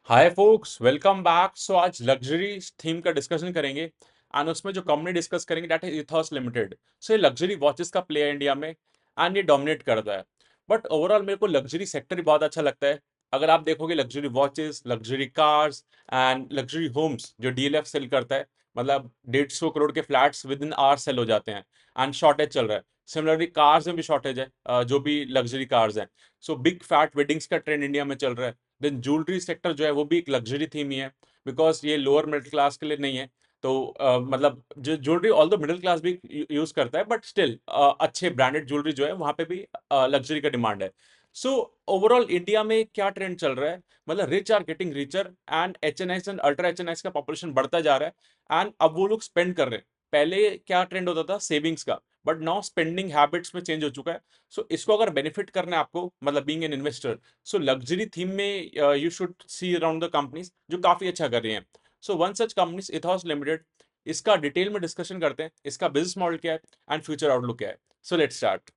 हाय focus, welcome back. सो आज luxury theme का discussion करेंगे एंड उसमें जो कंपनी डिस्कस करेंगे दैट इज इथॉस लिमिटेड। सो ये लग्जरी वॉचेस का प्ले है इंडिया में एंड ये डोमिनेट करता है। बट ओवरऑल मेरे को लग्जरी सेक्टर ही बहुत अच्छा लगता है। अगर आप देखोगे luxury watches, luxury cars and luxury homes जो डीएलएफ सेल करता है, मतलब 150 करोड़ के flats within hour sale हो जाते हैं एंड शॉर्टेज चल रहा है। सिमिलरली कार्स में भी शॉर्टेज है, जो भी लग्जरी कार्स हैं। सो बिग फैट वेडिंग्स का ट्रेंड इंडिया में चल रहा है। देन ज्वेलरी सेक्टर जो है वो भी एक लग्जरी थीम ही है, बिकॉज ये लोअर मिडिल क्लास के लिए नहीं है। तो मतलब जो jewellery all the middle class भी यूज करता है, बट स्टिल अच्छे ब्रांडेड ज्वेलरी जो है वहां पे भी लग्जरी का डिमांड है। सो ओवरऑल इंडिया में क्या ट्रेंड चल रहा है, मतलब rich are getting richer and H and ultra H का पॉपुलेशन बढ़ता जा रहा है एंड अब वो लोग स्पेंड कर रहे हैं। पहले क्या ट्रेंड होता था सेविंग्स का, बट नाउ स्पेंडिंग हैबिट्स में चेंज हो चुका है। सो इसको अगर बेनिफिट करना है आपको, मतलब being an investor, so luxury theme में you should see around the companies जो काफी अच्छा कर रही हैं। So one such companies Ethos Limited. इसका डिटेल में डिस्कशन करते हैं, इसका बिजनेस मॉडल क्या है एंड फ्यूचर आउटलुक क्या है। So let's start.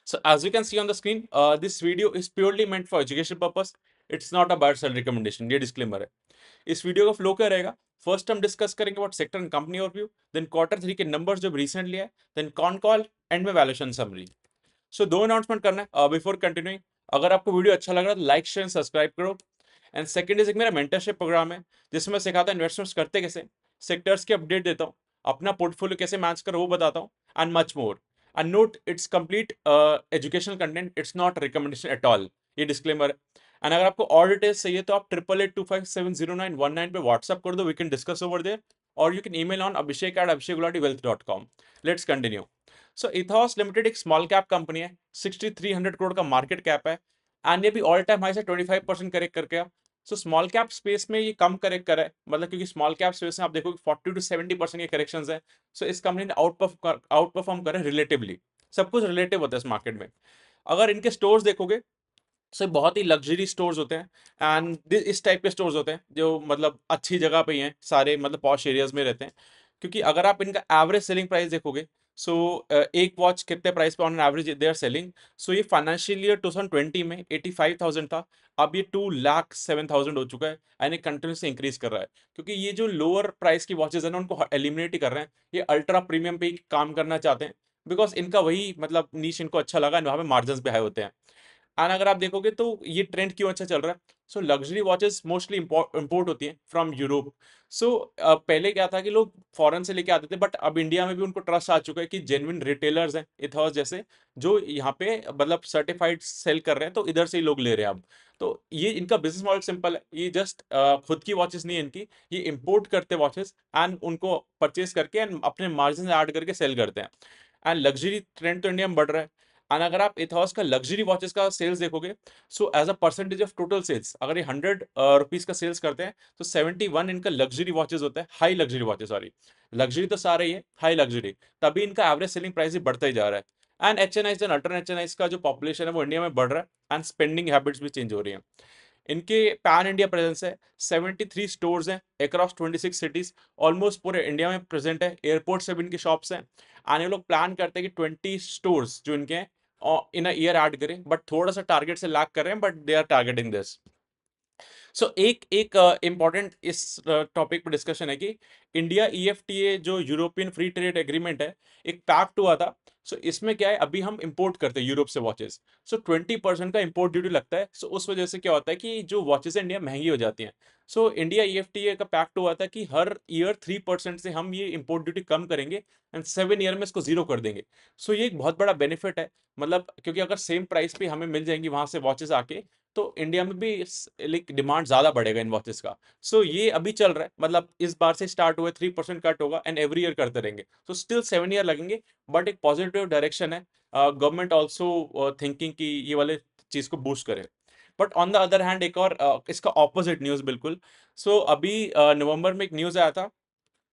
So as you can see on the screen, this video is purely meant for education purpose. It's not a buy or sell recommendation. ये disclaimer है। इस video का flow क्या रहेगा? First हम discuss करेंगे what sector and company overview, then quarter 3 के numbers जो रिसेंटली है, देन कॉन कॉल, एंड में वैल्यूएशन समरी। सो दो अनाउंसमेंट करना है बिफोर कंटिन्यूइंग। अगर आपको वीडियो अच्छा लग रहा है तो लाइक शेयर सब्सक्राइब करो। एंड सेकंड इज एक मेरा मेंटरशिप प्रोग्राम है जिसमें मैं सिखाता हूं इन्वेस्टमेंट्स करते कैसे, सेक्टर्स की अपडेट देता हूँ, अपना पोर्टफोलियो कैसे मैच करो वो बताता हूँ, and much more. And note, it's complete educational content, it's not recommendation at all. ये डिस्क्लेमर है। एंड अगर आपको और डिटेल्स चाहिए तो आप 8882570919 पे व्हाट्सअप कर दो, we can discuss over there, और you can email on abhishek@abhishekgulatiwealth.com। Let's continue. So Ethos Limited एक स्मॉल कैप कंपनी है, 6300 करोड़ का मार्केट कैप है एंड ये भी ऑल टाइम हाई से 25% करेक्ट करके। सो स्मॉल कैप स्पेस में ये कम करेक्ट करा है, मतलब क्योंकि स्मॉल कैप स्पेस में आप देखो 40 to 70% के करेक्शंस है। सो इस कंपनी ने आउट परफॉर्म करे रिलेटिवली। सब कुछ रिलेटिव होता है इस मार्केट में। अगर इनके स्टोर्स देखोगे, सो बहुत ही लग्जरी स्टोर्स होते हैं एंड इस टाइप के स्टोर्स होते हैं जो मतलब अच्छी जगह पे ही हैं, सारे मतलब पॉश एरियाज में रहते हैं। क्योंकि अगर आप इनका एवरेज सेलिंग प्राइस देखोगे, सो एक वॉच कितने प्राइस पे on average they are selling. So ये फाइनेंशियल ईयर 2020 में 85,000 था, अब ये 2,07,000 हो चुका है एंड ये कंटिन्यूसली इंक्रीज कर रहा है। क्योंकि ये जो लोअर प्राइस की वॉचेज है ना उनको एलिमिनेट ही कर रहे हैं, ये अल्ट्रा प्रीमियम पे ही काम करना चाहते हैं, बिकॉज इनका वही मतलब नीश इनको अच्छा लगा, वहाँ पे मार्जिन भी हाई होते हैं। एंड अगर आप देखोगे तो ये ट्रेंड क्यों अच्छा चल रहा है, सो लग्जरी वॉचेस मोस्टली इंपोर्ट होती हैं फ्रॉम यूरोप। सो पहले क्या था कि लोग फॉरेन से लेके आते थे, बट अब इंडिया में भी उनको ट्रस्ट आ चुका है कि जेन्युइन रिटेलर्स हैं इथॉस जैसे, जो यहाँ पे मतलब सर्टिफाइड सेल कर रहे हैं, तो इधर से ही लोग ले रहे हैं अब। तो ये इनका बिजनेस मॉडल सिंपल है, ये जस्ट खुद की वॉचेस नहीं है इनकी, ये इंपोर्ट करते वॉचेस एंड उनको परचेज करके एंड अपने मार्जिन ऐड करके सेल करते हैं। एंड लग्जरी ट्रेंड तो इंडिया में बढ़ रहा है। एंड अगर आप इथॉस का लग्जरी वॉचेस का सेल्स देखोगे, so as a percentage of total sales, अगर ये 100 रुपीज का सेल्स करते हैं तो 71 इनका लग्जरी वॉचेस होता है, high luxury watches, sorry. Luxury तो सारे ही है, हाई लग्जरी, तभी इनका एवरेज सेलिंग प्राइस भी बढ़ता ही जा रहा है। And H N H and ultra H N H का जो पॉपुलेशन है वो इंडिया में बढ़ रहा है एंड स्पेंडिंग हैबिट्स भी चेंज हो रही है। इनके पैन इंडिया प्रेजेंस है, 73 स्टोर्स हैं अक्रॉस 26 सिटीज, ऑलमोस्ट पूरे इंडिया में प्रेजेंट है, एयरपोर्ट से भी इनकी शॉप्स हैं। एंड ये लोग प्लान करते हैं कि 20 स्टोर्स जो इनके हैं इन ईयर ऐड करें, बट थोड़ा सा टारगेट से लैग कर रहे हैं, but they are targeting this. So एक एक इम्पॉर्टेंट इस टॉपिक पर डिस्कशन है कि इंडिया ईएफटीए जो यूरोपियन फ्री ट्रेड एग्रीमेंट है, एक पैक्ट हुआ था। सो इसमें क्या है, अभी हम इंपोर्ट करते हैं यूरोप से वॉचेस, सो 20% का इंपोर्ट ड्यूटी लगता है। सो उस वजह से क्या होता है कि जो वॉचेस इंडिया महंगी हो जाती हैं। सो इंडिया ईएफटीए का पैक्ट हुआ था कि हर ईयर 3% से हम ये इंपोर्ट ड्यूटी कम करेंगे एंड 7 ईयर में इसको जीरो कर देंगे। सो ये एक बहुत बड़ा बेनिफिट है, मतलब क्योंकि अगर सेम प्राइस पे हमें मिल जाएंगी वहां से वॉचेस आके, तो इंडिया में भी लाइक डिमांड ज्यादा बढ़ेगा इन वॉचेस का। सो ये अभी चल रहा है, मतलब इस बार से स्टार्ट हुआ है, 3% कट होगा एंड एवरी ईयर करते रहेंगे, सो स्टिल 7 ईयर लगेंगे, बट एक पॉजिटिव डायरेक्शन है। गवर्नमेंट ऑल्सो थिंकिंग कि ये वाले चीज को बूस्ट करे। But on the other hand एक और इसका ऑपोजिट न्यूज बिल्कुल। सो अभी नवंबर में एक न्यूज आया था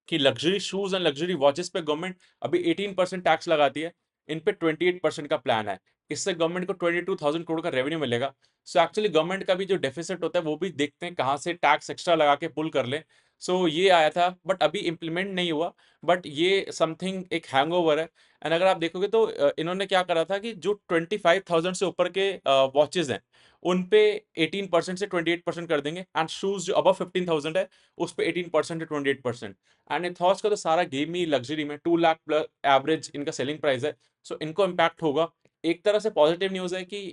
कि luxury shoes and luxury watches पे गवर्नमेंट अभी 18% टैक्स लगाती है, इन पे 28% का प्लान है। इससे गवर्नमेंट को 22,000 करोड़ का रेवेन्यू मिलेगा। सो एक्चुअली गवर्नमेंट का भी जो डेफिसिट होता है वो भी देखते हैं कहाँ से टैक्स एक्स्ट्रा लगा के पुल कर ले। सो ये आया था बट अभी इम्प्लीमेंट नहीं हुआ, बट ये समथिंग एक हैंगओवर है। एंड अगर आप देखोगे तो इन्होंने क्या करा था कि जो 25,000 से ऊपर के वॉचेज हैं उन पे 18% से 28% कर देंगे, एंड शूज जो अबव 15,000 है उस पे 18% से 28%। एंड एथॉस का तो सारा गेम ही लग्जरी में 2 लाख प्लस एवरेज इनका सेलिंग प्राइस है, सो इनको इम्पैक्ट होगा। एक तरह से पॉजिटिव न्यूज है कि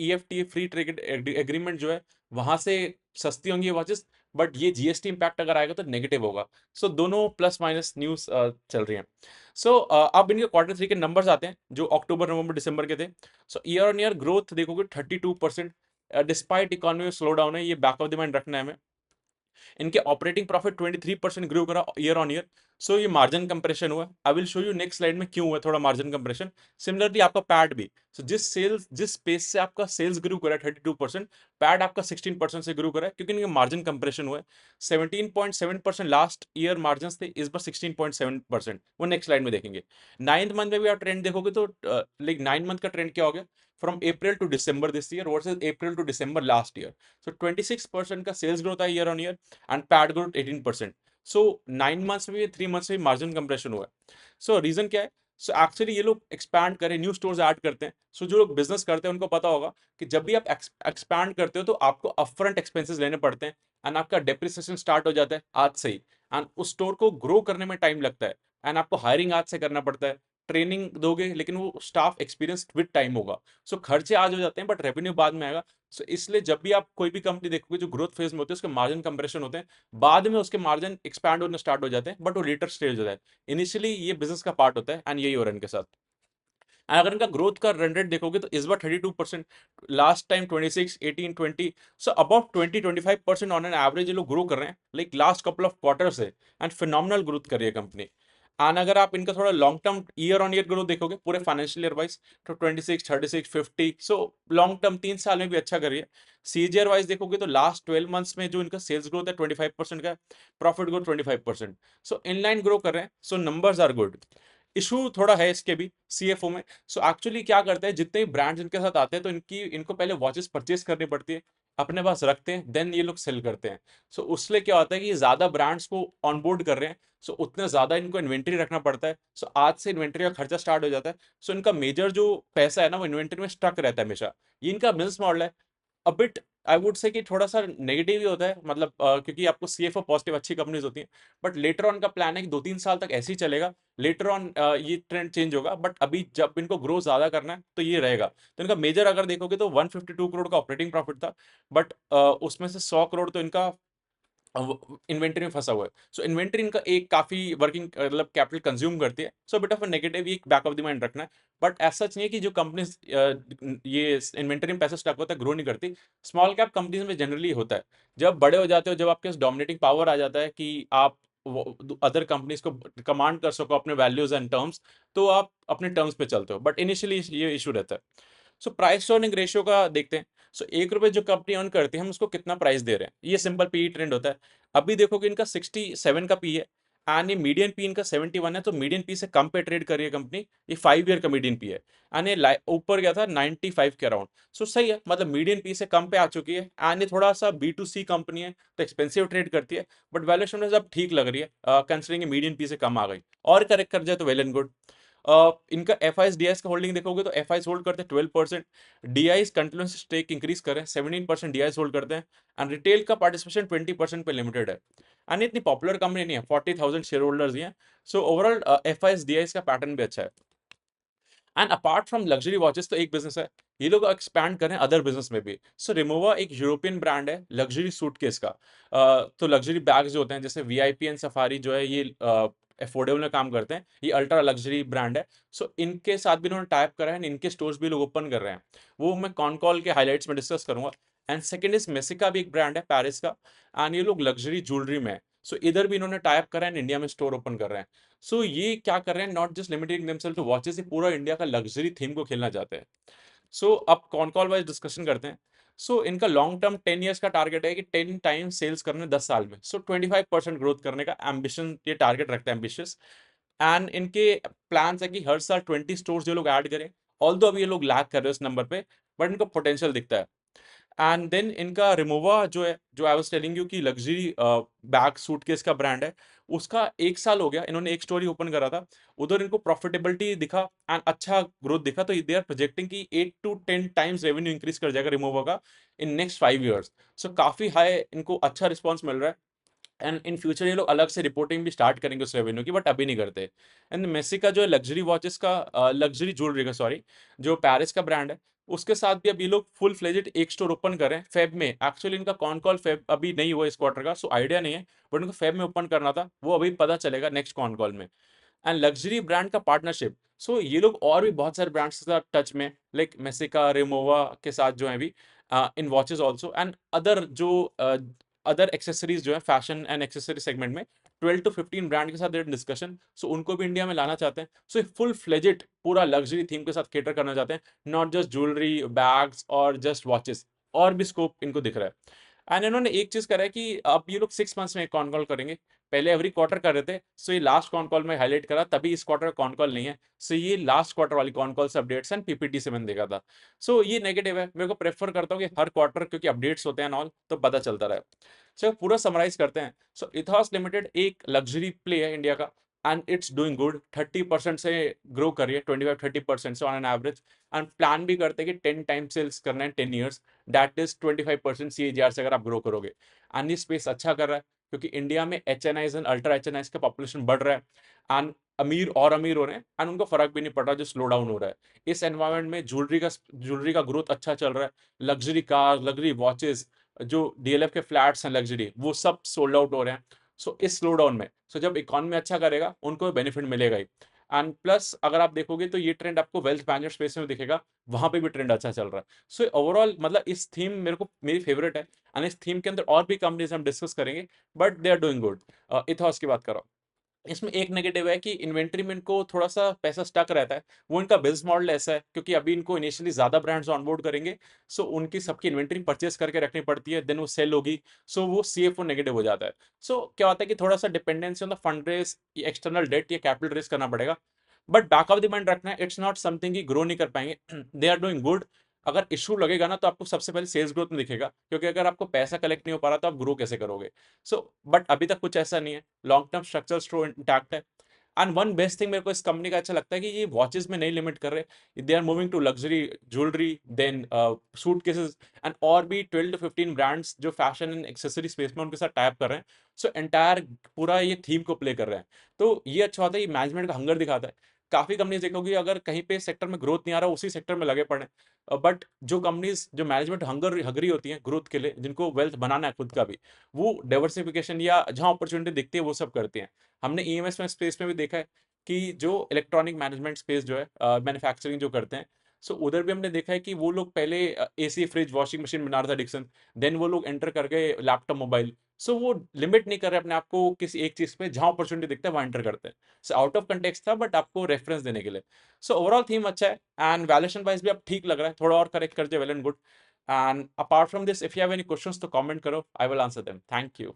EFTA फ्री ट्रेड एग्रीमेंट जो है वहां से सस्ती होंगी वॉचेस, बट ये जीएसटी इंपैक्ट अगर आएगा तो नेगेटिव होगा। सो दोनों प्लस माइनस न्यूज चल रही हैं। सो अब इनके क्वार्टर 3 के नंबर्स आते हैं जो अक्टूबर नवंबर दिसंबर के थे। सो ईयर ऑन ईयर ग्रोथ देखोगे 32%, डिस्पाइट इकोनॉमी में स्लो डाउन है, ये बैक ऑफ द माइंड रखना है हमें। इनके ऑपरेटिंग प्रॉफिट 23% ग्रो करा ईयर ऑन ईयर। सो ये मार्जिन कंप्रेशन हुआ। I will show you next slide में क्यों हुआ थोड़ा मार्जिन कंप्रेशन। सिमिलरली आपका पैड भी, सो जिस पेस से आपका सेल्स ग्रो करा 32%, पैड आपका 16% से ग्रो करा है, क्योंकि इनका मार्जिन कंप्रेशन हुआ है। 17.7% लास्ट ईयर मार्जिन थे, इस बार 16.7%, वो नेक्स्ट स्लाइड में देखेंगे। 9th मंथ में भी आप ट्रेंड देखोगे तो लाइक 9 मंथ का ट्रेंड क्या हो गया from April to December this year versus April to December last year. So 26% का सेल्स ग्रोथ है year on year, and PAT growth 18%। So 9 months में भी 3 मंथ्स में मार्जिन कंप्रेशन हुआ है। सो रीजन क्या है? सो एक्चुअली ये लोग एक्सपैंड करें, न्यू स्टोर्स ऐड करते हैं। सो जो लोग बिजनेस करते हैं उनको पता होगा कि जब भी आप एक्सपैंड करते हो तो आपको अपफ्रंट एक्सपेंसेस लेने पड़ते हैं, एंड आपका डेप्रिसिएशन स्टार्ट हो जाता है आज से ही, एंड उस स्टोर को ग्रो करने में टाइम लगता है, एंड आपको हायरिंग आज से करना पड़ता है। ट्रेनिंग दोगे लेकिन वो स्टाफ एक्सपीरियंस विद टाइम होगा। सो खर्चे आज हो जाते हैं बट रेवेन्यू बाद में आएगा। सो इसलिए जब भी आप कोई भी कंपनी देखोगे जो ग्रोथ फेज में होते हैं उसके मार्जिन कंप्रेशन होते हैं, बाद में उसके मार्जिन एक्सपैंड होने स्टार्ट हो जाते हैं, बट वो लेटर स्टेज होता है। इनिशियली ये बिजनेस का पार्ट होता है, एंड यही हो रहा है इनके साथ। अगर इनका ग्रोथ का रन रेट देखोगे तो इस बार 32%, last time 26, 18, 20। So about 20-25% on an average ये लोग ग्रो कर रहे हैं like last couple of quarter से, एंड फिनोमिनल ग्रोथ कर रही है कंपनी। एंड अगर आप इनका थोड़ा long term year on year growth देखोगे पूरे फाइनेंशियल ईयर वाइज, तो 26, 36, 50, सो लॉन्ग टर्म 3 साल में भी अच्छा कर रही है। सीजीआर वाइज देखोगे तो लास्ट 12 मंथ्स में जो इनका सेल्स ग्रोथ है 25% का है, प्रॉफिट ग्रोथ 25%। सो इनलाइन ग्रो कर रहे हैं, सो नंबर्स आर गुड। इशू थोड़ा है इसके भी सीएफओ में। सो एक्चुअली क्या करते हैं, जितने भी ब्रांड्स इनके साथ आते हैं तो इनको पहले वॉचेस परचेस करनी पड़ती है, अपने पास रखते हैं, देन ये लोग सेल करते हैं। सो उससे क्या होता है कि ये ज्यादा ब्रांड्स को ऑनबोर्ड कर रहे हैं, सो उतना ज्यादा इनको इन्वेंट्री रखना पड़ता है। सो आज से इन्वेंट्री का खर्चा स्टार्ट हो जाता है। सो इनका मेजर जो पैसा है ना वो इन्वेंट्री में स्टक रहता है हमेशा। ये इनका बिजनेस मॉडल है। बिट आई वुड से कि थोड़ा सा नेगेटिव ही होता है, मतलब क्योंकि आपको सीएफओ पॉजिटिव अच्छी कंपनीज होती हैं, बट लेटर ऑन का प्लान है कि 2-3 साल तक ऐसे ही चलेगा। लेटर ऑन ये ट्रेंड चेंज होगा, बट अभी जब इनको ग्रो ज्यादा करना है तो ये रहेगा। तो इनका मेजर अगर देखोगे तो 152 करोड़ का ऑपरेटिंग प्रॉफिट था, बट उसमें से 100 करोड़ तो इनका इन्वेंटरी में फंसा हुआ है। सो इन्वेंटरी इनका एक काफी वर्किंग मतलब कैपिटल कंज्यूम करती है, सो बिट ऑफ अ नेगेटिव, ये बैक ऑफ द माइंड रखना है। बट ऐसा सच नहीं है कि जो कंपनीज ये इन्वेंटरी में पैसा स्टक होता है ग्रो नहीं करती। स्मॉल कैप कंपनीज में जनरली होता है, जब बड़े हो जाते हो, जब आपके पास डोमिनेटिंग पावर आ जाता है कि आप अदर कंपनीज को कमांड कर सको अपने वैल्यूज एंड टर्म्स, तो आप अपने टर्म्स पे चलते हो, बट इनिशियली ये इशू रहता है। सो प्राइस अर्निंग रेशियो का देखते हैं। सो 1 रुपए जो कंपनी अर्न करती है हम उसको कितना प्राइस दे रहे हैं, ये सिंपल पी ट्रेंड होता है। अभी देखोगे इनका 67 का पी है, एंड ये मीडियन पी इनका 71 है, तो मीडियन पी से कम पे ट्रेड कर रही है कंपनी। ये 5 ईयर का मीडियन पी है, एंड ये ऊपर गया था 95 के अराउंड। सो सही है, मतलब मीडियन पी से कम पे आ चुकी है, एंड ये थोड़ा सा B2C कंपनी है तो एक्सपेंसिव ट्रेड करती है, बट वैल्यूएशन में सब ठीक लग रही है कंसिडरिंग मीडियन पी से कम आ गई। और करेक्ट कर जाए तो वेल एंड गुड। इनका एफ आई डीआईस का होल्डिंग देखोगे तो एफ आई होल्ड करते हैं 12%, डीआईस कंटिन्यूस स्टेक इंक्रीज कर रहे हैं, 17% डीआईस होल्ड करते हैं, एंड रिटेल का पार्टिसिपेशन 20% पे लिमिटेड है। एंड इतनी पॉपुलर कंपनी नहीं है, 40,000 शेयर होल्डर्स ही हैं। सो ओवरऑल एफ आई डीआईस का पैटर्न भी अच्छा है। And apart from luxury watches तो एक बिजनेस है, ये लोग एक्सपैंड कर रहे हैं अदर बिजनेस में भी। सो रिमोवा एक यूरोपियन ब्रांड है लग्जरी सूटकेस का। तो लग्जरी बैग्स जो होते हैं जैसे वीआईपी एंड सफारी जो है ये अफोर्डेबल में काम करते हैं, ये अल्ट्रा लग्जरी ब्रांड है। सो इनके साथ भी इन्होंने टाइप करा है, इनके स्टोर्स भी लोग ओपन कर रहे हैं, वो मैं कॉन कॉल के हाईलाइट्स में डिस्कस करूंगा। एंड सेकंड इज मेसिका, भी एक ब्रांड है पेरिस का, एंड ये लोग लग्जरी ज्वेलरी में है। सो इधर भी इन्होंने टाइप करा है, इंडिया में स्टोर ओपन कर रहे हैं। सो ये क्या कर रहे हैं, not just limiting themselves to watches, ये पूरा इंडिया का लग्जरी थीम को खेलना चाहते हैं। सो अब कॉन कॉल वाइज डिस्कशन करते हैं। सो इनका लॉन्ग टर्म 10 ईयर्स का टारगेट है कि 10 टाइम्स सेल्स करने 10 साल में, सो 25% ग्रोथ करने का एम्बिशन, ये टारगेट रखता है एम्बिशियस। एंड इनके प्लान्स है कि हर साल 20 स्टोर्स जो लोग ऐड करें। ऑल्दो अभी ये लोग लैग कर रहे हैं उस नंबर पे, बट इनको पोटेंशियल दिखता है। एंड देन इनका रिमोवा जो है, जो आई वाज टेलिंग यू कि लग्जरी बैग सूटकेस का ब्रांड है, उसका 1 साल हो गया, इन्होंने एक स्टोरी ओपन करा था, उधर इनको प्रॉफिटेबिलिटी दिखा एंड अच्छा ग्रोथ दिखा, तो दे आर प्रोजेक्टिंग कि 8 टू 10 टाइम्स रेवेन्यू इंक्रीज कर जाएगा रिमोवा का इन नेक्स्ट 5 इयर्स। सो काफ़ी हाई इनको अच्छा रिस्पॉन्स मिल रहा है एंड इन फ्यूचर ये लोग अलग से रिपोर्टिंग भी स्टार्ट करेंगे उस रेवेन्यू की, बट अभी नहीं करते। एंड मेसी का जो लग्जरी वॉचेस का लग्जरी ज्वेलरी का सॉरी, जो पेरिस का ब्रांड है, उसके साथ भी अब ये लोग फुल फ्लेजेड एक स्टोर ओपन करें फेब में। एक्चुअली इनका कॉन कॉल फेब अभी नहीं हुआ इस क्वार्टर का, सो आइडिया नहीं है, बट उनको फेब में ओपन करना था, वो अभी पता चलेगा नेक्स्ट कॉन कॉल में। एंड लग्जरी ब्रांड का पार्टनरशिप, सो ये लोग और भी बहुत सारे ब्रांड्स के साथ टच में, लाइक मेसिका रिमोवा के साथ जो है भी इन वॉचेस ऑल्सो, एंड अदर जो अदर एक्सेसरीज जो है फैशन एंड एक्सेसरी सेगमेंट में 12 टू 15 ब्रांड के साथ डिस्कशन, सो उनको भी इंडिया में लाना चाहते हैं। सो फुल फ्लेजेड पूरा लग्जरी थीम के साथ केटर करना चाहते हैं, नॉट जस्ट ज्वेलरी बैग्स और जस्ट वॉचेस, और भी स्कोप इनको दिख रहा है। एंड इन्होंने एक चीज करा है कि अब ये लोग 6 मंथ्स में एक कॉन कॉल करेंगे, पहले एवरी क्वार्टर कर रहे थे, सो ये लास्ट कॉन कॉल में हाईलाइट करा, तभी इस क्वार्टर कॉन कॉल नहीं है, सो ये लास्ट क्वार्टर वाली कॉन कॉल से अपडेट्स एंड पीपीटी से मैंने देखा था। सो ये नेगेटिव है, मेरे को प्रेफर करता हूँ कि हर क्वार्टर क्योंकि अपडेट्स होते हैं ऑल, तो पता चलता रहे। सो पूरा समराइज करते हैं, सो इथॉस लिमिटेड एक लग्जरी प्ले है इंडिया का, एंड इट्स डूइंग गुड, 30% से ग्रो कर रही है, 25-30% से on an average, and plan भी करते हैं कि 10 टाइम सेल्स करना है 10 ईयर्स, दैट इज 25% CAGR से अगर आप ग्रो करोगे। एंड ये स्पेस अच्छा कर रहा है, क्योंकि इंडिया में HNIs एंड अल्ट्रा HNIs का पॉपुलेशन बढ़ रहा है, एंड अमीर और अमीर हो रहे हैं, एंड उनको फर्क भी नहीं पड़ रहा जो स्लो डाउन हो रहा है। इस एनवायरनमेंट में ज्वेलरी का ग्रोथ अच्छा चल रहा है, लग्जरी कार, लग्जरी वॉचेस, जो DLF के फ्लैट्स हैं लग्जरी, वो सब सोल्ड आउट हो रहे हैं। सो इस स्लो डाउन में, सो जब इकोनॉमी अच्छा करेगा उनको बेनिफिट मिलेगा ही। एंड प्लस अगर आप देखोगे तो ये ट्रेंड आपको वेल्थ मैनेजमेंट स्पेस में दिखेगा, वहां पे भी ट्रेंड अच्छा चल रहा है। सो ओवरऑल मतलब इस थीम मेरे को मेरी फेवरेट है, एंड इस थीम के अंदर और भी कंपनीज हम डिस्कस करेंगे, but they are doing good. Ethos की बात करो, इसमें एक नेगेटिव है कि इन्वेंट्री में इनको थोड़ा-सा पैसा स्टक रहता है। वो इनका बिज़नेस मॉडल ऐसा है, क्योंकि अभी इनको इनिशियली ज़्यादा ब्रांड्स ऑनबोर्ड करेंगे, सो उनकी सबकी इन्वेंट्री परचेज़ करके रखनी पड़ती है, देन वो सेल होगी, सो वो CFO नेगेटिव हो जाता है। सो क्या होता है कि थोड़ा-सा dependency on the fund raise, या एक्सटर्नल डेट या कैपिटल रेज़ करना पड़ेगा। But back of the mind रखना है, इट्स नॉट समथिंग कि ग्रो नहीं कर पाएँगे, दे आर डूइंग गुड। अगर इश्यू लगेगा ना, तो आपको सबसे पहले सेल्स ग्रोथ में दिखेगा, क्योंकि अगर आपको पैसा कलेक्ट नहीं हो पा रहा, तो आप ग्रो कैसे करोगे? सो बट अभी तक कुछ ऐसा नहीं है, लॉन्ग टर्म स्ट्रक्चर स्ट्रो इंटैक्ट है। एंड वन बेस्ट थिंग मेरे को इस कंपनी का अच्छा लगता है कि ये वॉचेस में नहीं लिमिट कर रहे, they are moving to luxury jewellery, then suit cases, and और भी 12 to 15 ब्रांड्स जो फैशन एंड एक्सेसरी स्पेस में उनके साथ टाइप कर रहे हैं। सो एंटायर पूरा ये थीम को प्ले कर रहे हैं, तो ये अच्छा होता है, ये मैनेजमेंट का हंगर दिखाता है। काफी कंपनीज देखोगे, अगर कहीं पे सेक्टर में ग्रोथ नहीं आ रहा, उसी सेक्टर में लगे पड़े, बट जो कंपनीज जो मैनेजमेंट हंगरी होती हैं ग्रोथ के लिए, जिनको वेल्थ बनाना है खुद का भी, वो डाइवर्सिफिकेशन या जहां अपॉर्चुनिटी दिखती है वो सब करती हैं। हमने EMS में स्पेस में भी देखा है कि जो इलेक्ट्रॉनिक मैनेजमेंट स्पेस जो है, मैन्युफैक्चरिंग जो करते हैं, सो उधर भी हमने देखा है कि वो लोग पहले AC फ्रिज वॉशिंग मशीन बना रहा था डिक्सन, देन वो लोग एंटर कर गए लैपटॉप मोबाइल। सो वो लिमिट नहीं कर रहे अपने आप को किसी एक चीज पे, जहां अपॉर्चुनिटी दिखता है वहां एंटर करते हैं। सो आउट ऑफ कंटेक्स्ट था, बट आपको रेफरेंस देने के लिए। सो ओवरऑल थीम अच्छा है, एंड वैल्यूएशन वाइज भी अब ठीक लग रहा है, थोड़ा और करेक्ट कर दिया, well and good. And apart from this, if you have any questions तो कमेंट करो, I will answer them. Thank you.